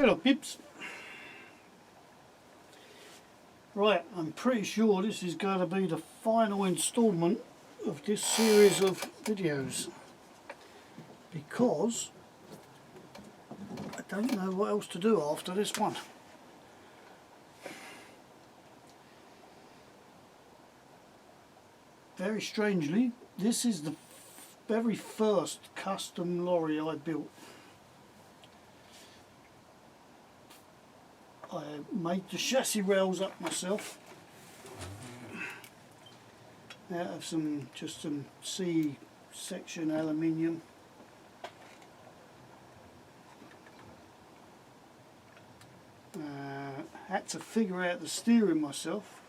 Hello pips. Right, I'm pretty sure this is going to be the final instalment of this series of videos because I don't know what else to do after this one. Very strangely, this is the very first custom lorry I built. I made the chassis rails up myself out of some C section aluminium. Had to figure out the steering myself.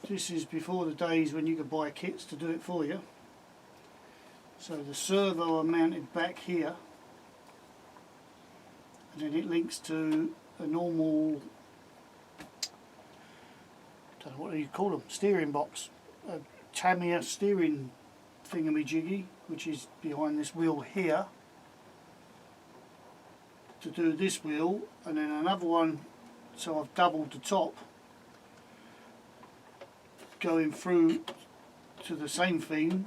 This is before the days when you could buy kits to do it for you. So the servo I mounted back here, and then it links to a normal, don't know what you call them, steering box, a Tamiya steering thingamajiggy, which is behind this wheel here to do this wheel, and then another one, so I've doubled the top going through to the same thing,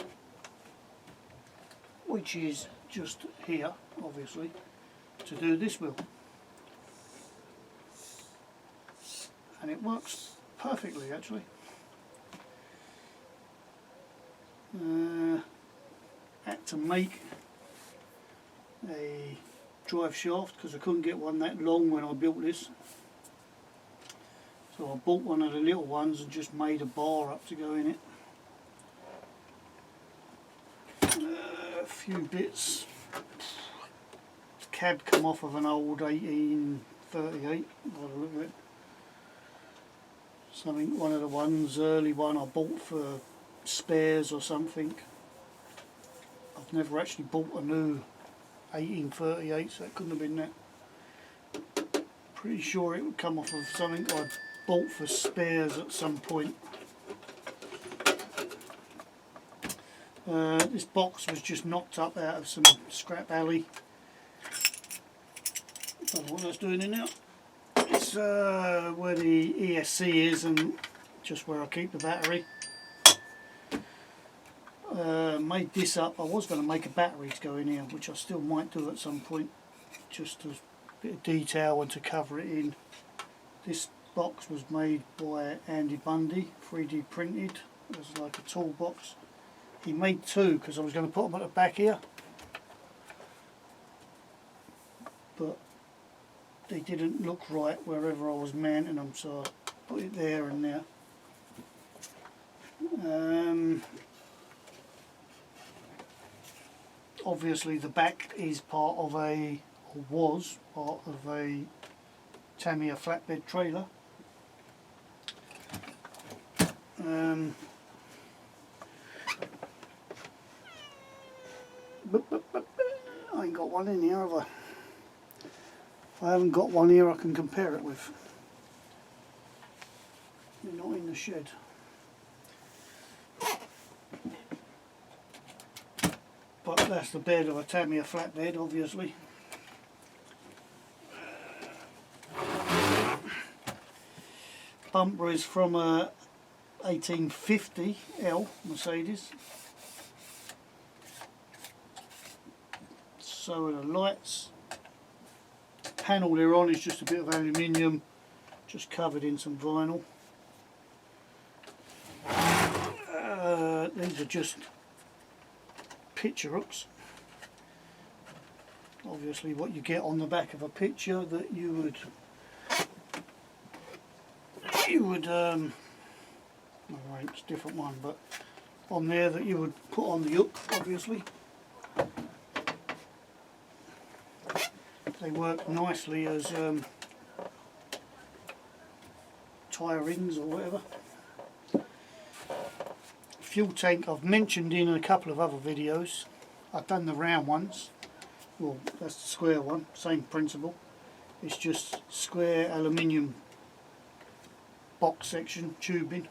which is just here obviously, to do this wheel, and it works perfectly actually. Had to make a drive shaft because I couldn't get one that long when I built this, so I bought one of the little ones and just made a bar up to go in it. A few bits. Cab come off of an old 1838 by the look of it. Something, one of the ones, early one I bought for spares or something. I've never actually bought a new 1838, so it couldn't have been that. Pretty sure it would come off of something I bought for spares at some point. This box was just knocked up out of some scrap alley. Don't know what that's doing in there. It's where the ESC is and just where I keep the battery. Made this up. I was going to make a battery to go in here, which I still might do at some point, just a bit of detail and to cover it in. This box was made by Andy Bundy, 3D printed. It was like a toolbox. He made two because I was going to put them at the back here, but they didn't look right wherever I was mounting them, so I put it there and there. Obviously the back is part of a, or was part of a Tamiya flatbed trailer. I ain't got one in here, have I? If I haven't got one here I can compare it with. They're not in the shed. But that's the bed of a Tamiya flatbed, obviously. Bumper is from a 1850L Marcedes. So are the lights. The panel they're on is just a bit of aluminium, just covered in some vinyl. These are just picture hooks. Obviously what you get on the back of a picture that you would alright, it's a different one, but on there that you would put on the hook, obviously. They work nicely as tyre rings or whatever. Fuel tank I've mentioned in a couple of other videos. I've done the round ones. Well, that's the square one, same principle. It's just square aluminium box section tubing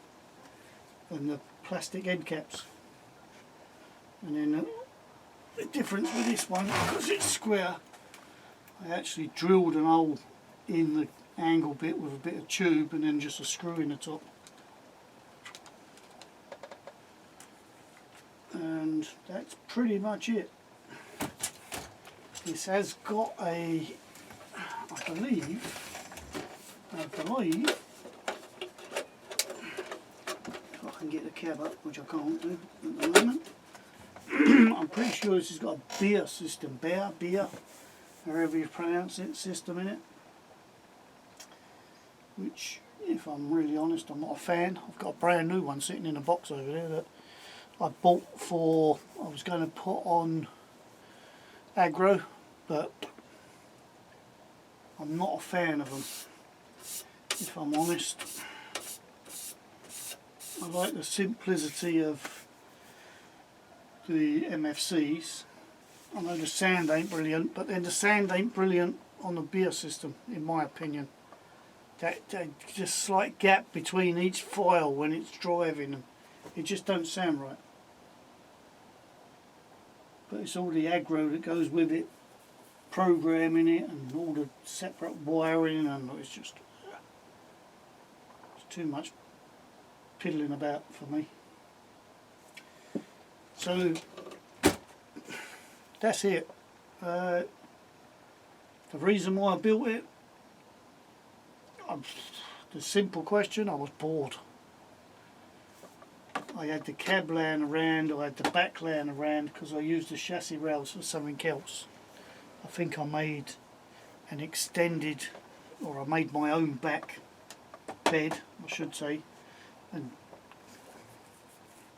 and the plastic end caps. And then the difference with this one, because it's square, I actually drilled an hole in the angle bit with a bit of tube and then just a screw in the top. And that's pretty much it. This has got a, I believe, if I can get the cab up, which I can't do at the moment. I'm pretty sure this has got a beer system, beer, however you pronounce it, system in it. Which, if I'm really honest, I'm not a fan. I've got a brand new one sitting in a box over there that I bought for, I was going to put on aggro, but I'm not a fan of them, if I'm honest. I like the simplicity of the MFCs. I know the sand ain't brilliant, but then the sand ain't brilliant on the beer system, in my opinion. That just slight gap between each file when it's driving, and it just don't sound right. But it's all the aggro that goes with it, programming it and all the separate wiring, and it's just it's too much piddling about for me. So that's it. The reason why I built it, the simple question, I was bored. I had the cab laying around, I had the back laying around because I used the chassis rails for something else. I think I made an extended, or I made my own back bed, I should say, and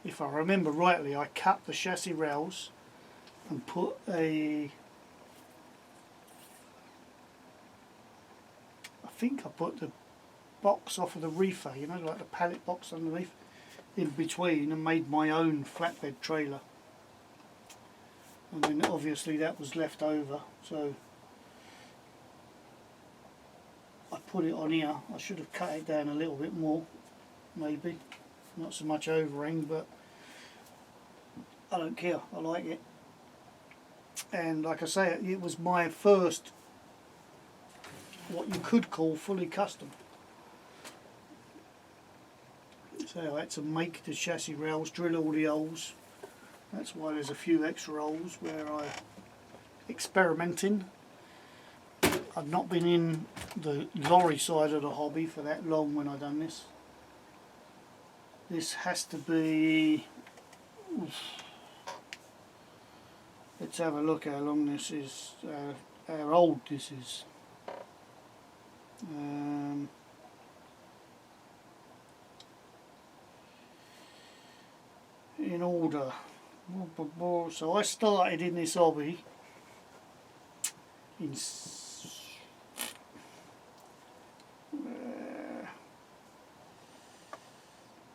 if I remember rightly, I cut the chassis rails and put I think I put the box off of the reefer, you know, like the pallet box underneath, in between, and made my own flatbed trailer. And then obviously that was left over, so I put it on here. I should have cut it down a little bit more, maybe. Not so much overhang, but I don't care, I like it. And like I say, it was my first, what you could call fully custom. So I had to make the chassis rails, drill all the holes. That's why there's a few extra holes where I'm experimenting. I've not been in the lorry side of the hobby for that long when I've done this. This has to be, let's have a look how long this is, how old this is. In order. So I started in this hobby in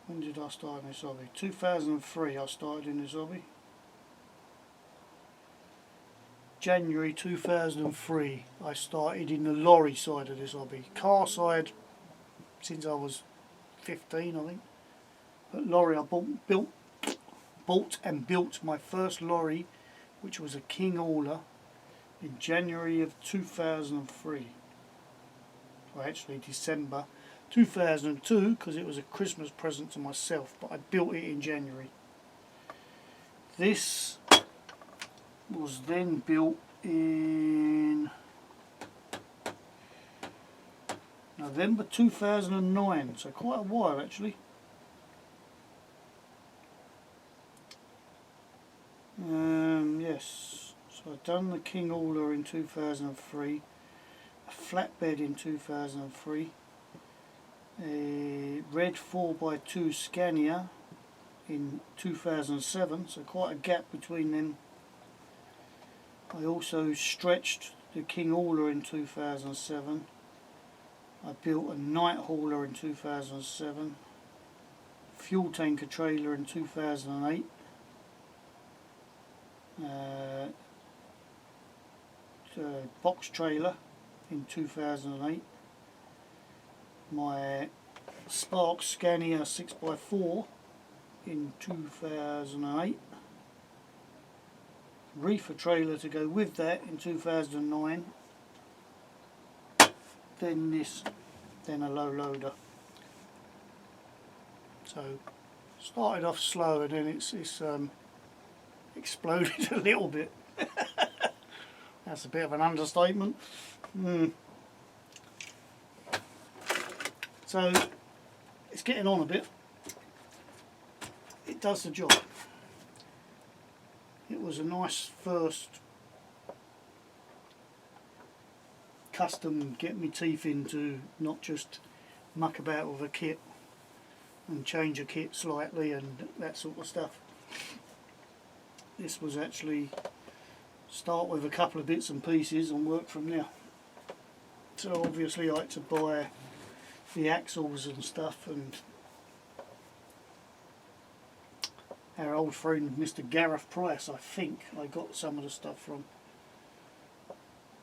when did I start in this hobby? 2003 I started in this hobby. January 2003 I started in the lorry side of this hobby. Car side since I was 15 I think. But lorry I bought and built my first lorry, which was a King Hauler, in January of 2003. Well, actually December 2002, because it was a Christmas present to myself, but I built it in January. This was then built in November 2009, so quite a while actually. Yes, so I've done the King Hauler in 2003, a flatbed in 2003, a red 4x2 Scania in 2007, so quite a gap between them. I also stretched the King Hauler in 2007. I built a night hauler in 2007, fuel tanker trailer in 2008. Box trailer in 2008, my Spark Scania 6x4 in 2008, reefer trailer to go with that in 2009, then this, then a low loader. So started off slow and then it's exploded a little bit. That's a bit of an understatement. So it's getting on a bit. It does the job. It was a nice first custom get me teeth into, not just muck about with a kit and change a kit slightly and that sort of stuff. This was actually start with a couple of bits and pieces and work from there. So obviously I had to buy the axles and stuff, and our old friend Mr. Gareth Price, I think I got some of the stuff from.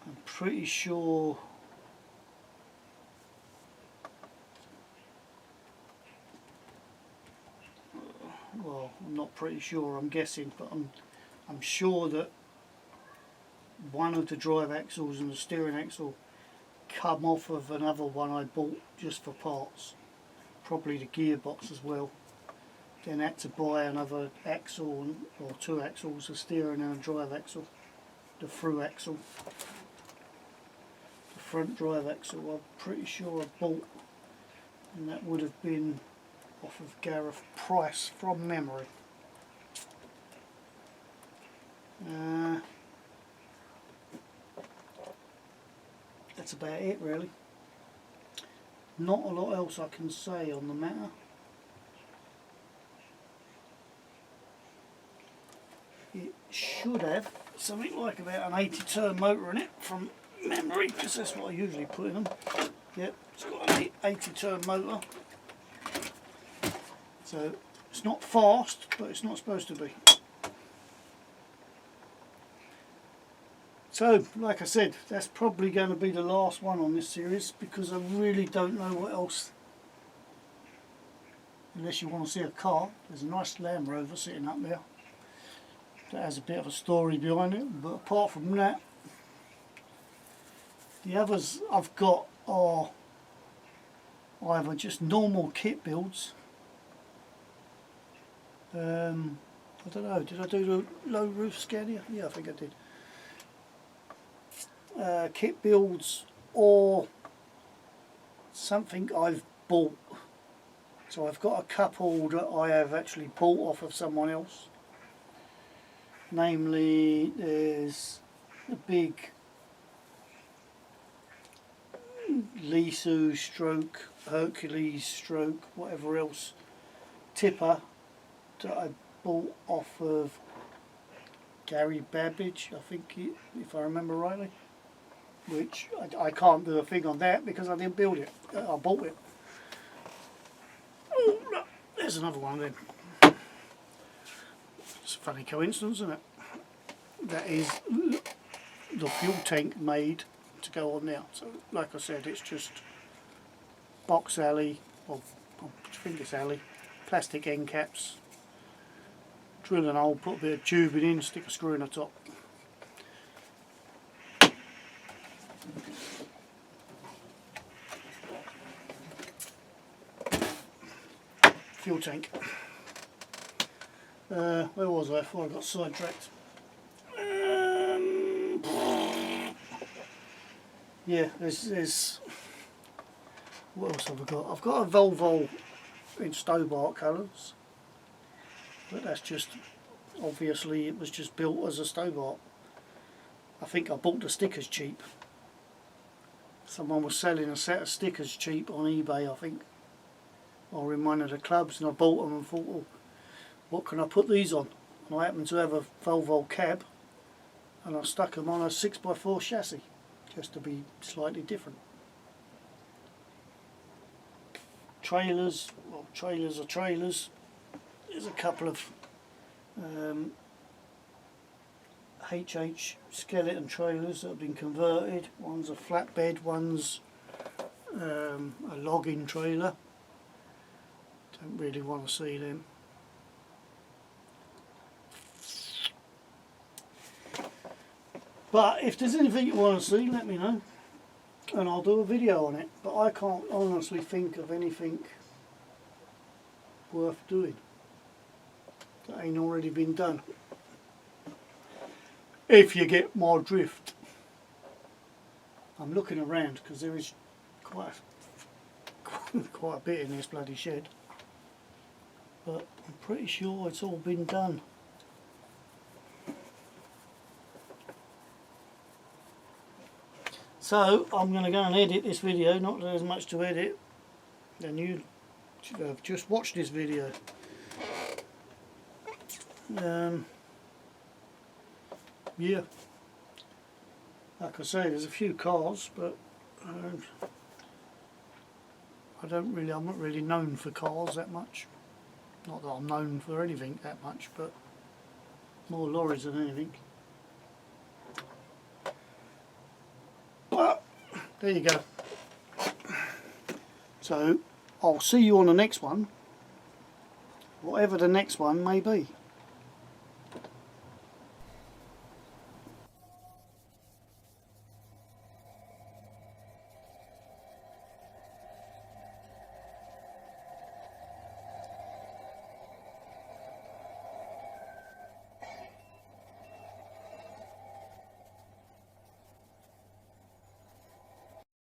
I'm pretty sure well, I'm not pretty sure, I'm guessing, but I'm sure that one of the drive axles and the steering axle come off of another one I bought just for parts, probably the gearbox as well. Then had to buy another axle or two axles, a steering and a drive axle, the through axle, the front drive axle. I'm pretty sure I bought, and that would have been off of Gareth Price from memory. That's about it really. Not a lot else I can say on the matter. It should have something like about an 80 turn motor in it from memory, because that's what I usually put in them. Yep, it's got an 80 turn motor. So it's not fast, but it's not supposed to be. So, like I said, that's probably going to be the last one on this series, because I really don't know what else. Unless you want to see a car, there's a nice Land Rover sitting up there that has a bit of a story behind it, but apart from that, the others I've got are either just normal kit builds. I don't know, did I do the low roof scan here? Yeah, I think I did. Kit builds or something I've bought. So I've got a couple that I have actually bought off of someone else. Namely, there's a big Lisu stroke, Hercules stroke, whatever else, tipper that I bought off of Gary Babbage, I think, if I remember rightly. Which I can't do a thing on that because I didn't build it, I bought it. Oh, look, there's another one then. It's a funny coincidence, isn't it? That is the fuel tank made to go on there. So like I said, it's just box alley, or finger alley, plastic end caps, drill an hole, put a bit of tubing in, stick a screw in the top. Fuel tank. Where was I before I got sidetracked? Yeah, there's what else have I got? I've got a Volvo in Stobart colours, but that's just, obviously it was just built as a Stobart. I think I bought the stickers cheap. Someone was selling a set of stickers cheap on eBay, I think, or in one of the clubs, and I bought them and thought, well, what can I put these on? And I happened to have a Volvo cab, and I stuck them on a 6x4 chassis, just to be slightly different. Trailers, well, trailers are trailers. There's a couple of HH skeleton trailers that have been converted. One's a flatbed, one's a logging trailer. Don't really want to see them. But if there's anything you want to see, let me know. and I'll do a video on it, but I can't honestly think of anything worth doing that ain't already been done, if you get my drift. I'm looking around because there is quite a bit in this bloody shed, but I'm pretty sure it's all been done. So I'm going to go and edit this video. Not that there's much to edit, then you should have just watched this video. Yeah, like I say, there's a few cars, but I'm not really known for cars that much. Not that I'm known for anything that much, but more lorries than anything. But there you go. So I'll see you on the next one, whatever the next one may be.